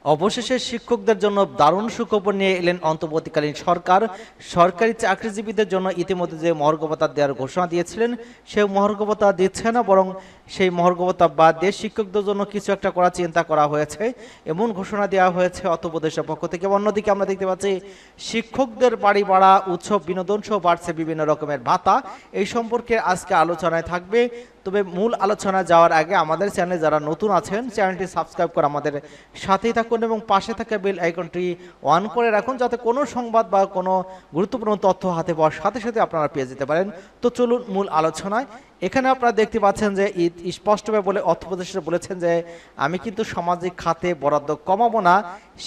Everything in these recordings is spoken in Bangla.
অবশেষে শিক্ষকদের জন্য দারুণ সুখবর নিয়ে এলেন অন্তর্বর্তীকালীন সরকার। সরকারি চাকরিজীবীদের জন্য ইতিমধ্যে যে মহার্ঘ ভাতা দেওয়ার ঘোষণা দিয়েছিলেন, সেই মহার্ঘ ভাতা দিচ্ছে না, বরং সেই মহার্ঘ ভাতা বাদ দিয়ে শিক্ষকদের জন্য কিছু একটা করার চিন্তা করা হয়েছে, এমন ঘোষণা দেওয়া হয়েছে অর্থ উপদেষ্টার পক্ষ থেকে। অন্যদিকে আমরা দেখতে পাচ্ছি শিক্ষকদের বাড়ি ভাড়া, উৎসব, বিনোদন সহ বাড়ছে বিভিন্ন রকমের ভাতা। এই সম্পর্কে আজকে আলোচনায় থাকবে। তবে মূল আলোচনা যাওয়ার আগে আমাদের চ্যানেলে যারা নতুন আছেন, চ্যানেলটি সাবস্ক্রাইব করে আমাদের সাথেই থাকুন এবং পাশে থাকা বেল আইকনটি অন করে রাখুন, যাতে কোনো সংবাদ বা কোনো গুরুত্বপূর্ণ তথ্য হাতে পাওয়ার সাথে সাথে আপনারা পেয়ে যেতে পারেন। তো চলুন মূল আলোচনায়। এখানে আপনারা দেখতে পাচ্ছেন যে স্পষ্টভাবে বলে অর্থ উপদেষ্টা বলেছেন যে আমি কিন্তু সামাজিক খাতে বরাদ্দ কমাবো না।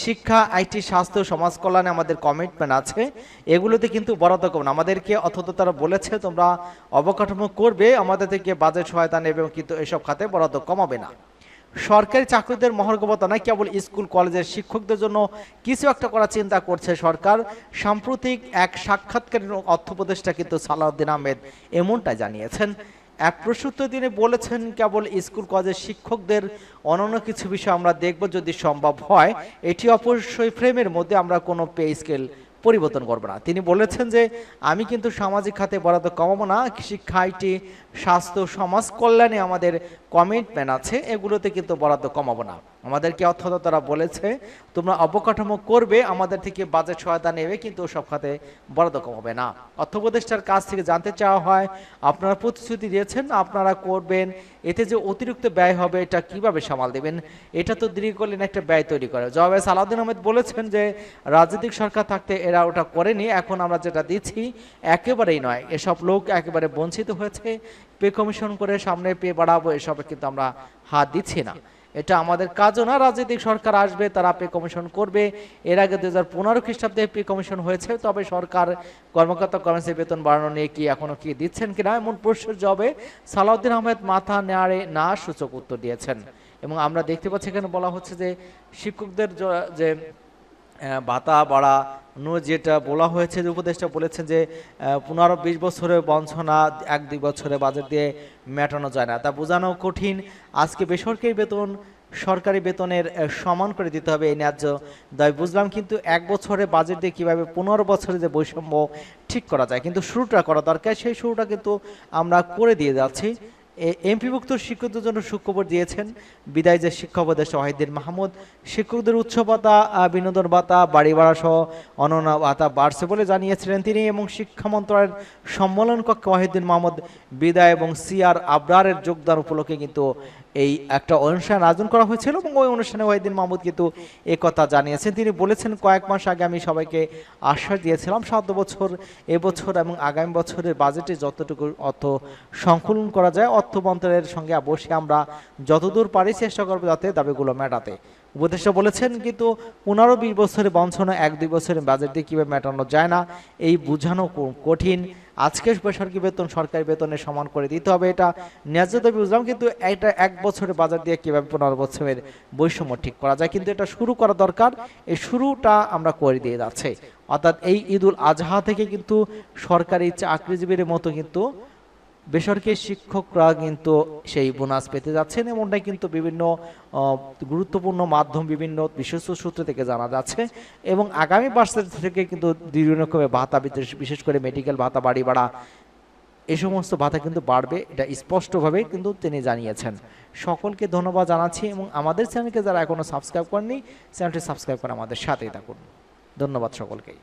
শিক্ষা, আইটি, স্বাস্থ্য, সমাজ কল্যাণে আমাদের কমিটমেন্ট আছে, এগুলোতে কিন্তু বরাদ্দ কমানো আমাদেরকে অথচ তারা বলেছে তোমরা অবকাঠামো করবে, আমাদের থেকে বাজেট সহায়তা নেবে, কিন্তু এসব খাতে বরাদ্দ কমাবে না। সরকারি চাকরিদের মহার্ঘ ভাতা নয়, কেবল স্কুল কলেজের শিক্ষকদের জন্য কিছু একটা করার চিন্তা করছে সরকার। সাম্প্রতিক এক সাক্ষাৎকারে অর্থ উপদেষ্টা কিন্তু সালাউদ্দিন আহমেদ এমনটাই জানিয়েছেন। এক প্রশ্নোত্তরে তিনি বলেছেন কেবল স্কুল কলেজের শিক্ষকদের, অন্যান্য কিছু বিষয় আমরা দেখব যদি সম্ভব হয়। এটি অবশ্যই ফ্রেমের মধ্যে, আমরা কোনো পে স্কেল পরিবর্তন করবো না। তিনি বলেছেন যে আমি কিন্তু সামাজিক খাতে বরাদ্দ কমাবো না, শিক্ষা, আইটি, স্বাস্থ্য, সমাজ কল্যাণে আমাদের কমিটমেন্ট আছে, এগুলোতে কিন্তু বরাদ্দ কমাবো না। আমাদেরকে অর্থ তারা বলেছে তোমরা অবকাঠামো করবে, আমাদের থেকে বাজেট সহায়তা নেবে, কিন্তু সব খাতে বরাদ্দ কমাবে না। অর্থ উপদেষ্টার কাছ থেকে জানতে চাওয়া হয় আপনারা প্রতিশ্রুতি দিয়েছেন আপনারা করবেন, এতে যে অতিরিক্ত ব্যয় হবে এটা কিভাবে সামাল দেবেন? এটা তো দীর্ঘকালীন একটা ব্যয় তৈরি করে। জবাবে সালাউদ্দিন আহমেদ বলেছেন যে রাজনৈতিক সরকার থাকতে এরা ওটা করেনি, এখন আমরা যেটা দিচ্ছি একেবারেই নয়, এসব লোক একেবারে বঞ্চিত হয়েছে, পে কমিশন করে সামনে পে বাড়াবো এসবে কিন্তু আমরা হাত দিচ্ছি না, এটা আমাদের কাজও না। রাজনৈতিক সরকার আসবে, তারা পে কমিশন করবে। এর আগে 2015 খ্রিস্টাব্দে পে কমিশন হয়েছে, তবে সরকার কর্মকর্তা কর্মচারী বেতন বাড়ানো নিয়ে কি এখনো কি দিচ্ছেন কিনা এমন প্রশ্নের জবাবে সালাউদ্দিন আহমেদ মাথা নেড়ে না সূচক উত্তর দিয়েছেন। এবং আমরা দেখতে পাচ্ছি এখানে বলা হচ্ছে যে শিক্ষকদের যে ভাতা বাড়ানো যেটা বলা হয়েছে, যে উপদেষ্টা বলেছেন যে 15-20 বছরের বঞ্চনা 1-2 বছরে বাজেট দিয়ে মেটানো যায় না, তা বোঝানো কঠিন। আজকে বেসরকারি বেতন সরকারি বেতনের সমান করে দিতে হবে, এই ন্যায্য দাবি বুঝলাম, কিন্তু 1 বছরে বাজেট দিয়ে কীভাবে 15 বছরে যে বৈষম্য ঠিক করা যায়, কিন্তু শুরুটা করা দরকার, সেই শুরুটা কিন্তু আমরা করে দিয়ে যাচ্ছি। এমপিভুক্ত শিক্ষকদের জন্য সুখবর দিয়েছেন বিদায় যে শিক্ষা উপদেষ্টা ওয়াহিদুদ্দিন মাহমুদ। শিক্ষকদের উৎসব ভাতা, বিনোদন ভাতা, বাড়ি ভাড়া সহ অন্যান্য ভাতা বাড়ছে বলে জানিয়েছিলেন তিনি। এবং শিক্ষা মন্ত্রণালয়ের সম্মেলন কক্ষে ওয়াহিদুদ্দিন মাহমুদ বিদায় এবং সিআর আবরারের যোগদান উপলক্ষে কিন্তু এই একটা অনুষ্ঠান আয়োজন করা হয়েছিল, এবং ওই অনুষ্ঠানে ওয়াহিদুদ্দিন মাহমুদ কিন্তু একথা জানিয়েছেন। তিনি বলেছেন কয়েক মাস আগে আমি সবাইকে আশ্বাস দিয়েছিলাম 7 বছর এবছর এবং আগামী বছরের বাজেটে যতটুকু অর্থ সংকলন করা যায় অর্থ মন্ত্রণালয়ের সঙ্গে বসে আমরা যতদূর পারি চেষ্টা করবো যাতে দাবিগুলো মেটাতে। উপদেষ্টা বলেছেন কিন্তু 15-20 বছরে বঞ্চনা 1-2 বছরের বাজেট দিয়ে কীভাবে মেটানো যায় না, এই বোঝানো কঠিন। আজকে বেসরকারি বেতন সরকারি বেতনের সমান করে দিতে হবে, এটা ন্যায্য দাবি বুঝলাম, কিন্তু এটা 1 বছরের বাজেট দিয়ে কীভাবে 15 বছরের বৈষম্য ঠিক করা যায়, কিন্তু এটা শুরু করা দরকার। এই শুরুটা আমরা করে দিয়ে যাচ্ছে। অর্থাৎ এই ঈদুল আজহা থেকে কিন্তু সরকারি চাকরিজীবীর মতো কিন্তু বেসরকারি শিক্ষকরা কিন্তু সেই বোনাস পেতে যাচ্ছেন, এমনটাই কিন্তু বিভিন্ন গুরুত্বপূর্ণ মাধ্যম, বিভিন্ন বিশ্বস্ত সূত্র থেকে জানা যাচ্ছে। এবং আগামী বছর থেকে কিন্তু বিভিন্ন রকমের ভাতা, বিশেষ করে মেডিকেল ভাতা, বাড়ি ভাড়া, এই সমস্ত ভাতা কিন্তু বাড়বে, এটা স্পষ্টভাবে কিন্তু তিনি জানিয়েছেন। সকলকে ধন্যবাদ জানাচ্ছি, এবং আমাদের চ্যানেলকে যারা এখনো সাবস্ক্রাইব করেননি চ্যানেলটি সাবস্ক্রাইব করে আমাদের সাথেই থাকুন। ধন্যবাদ সকলকেই।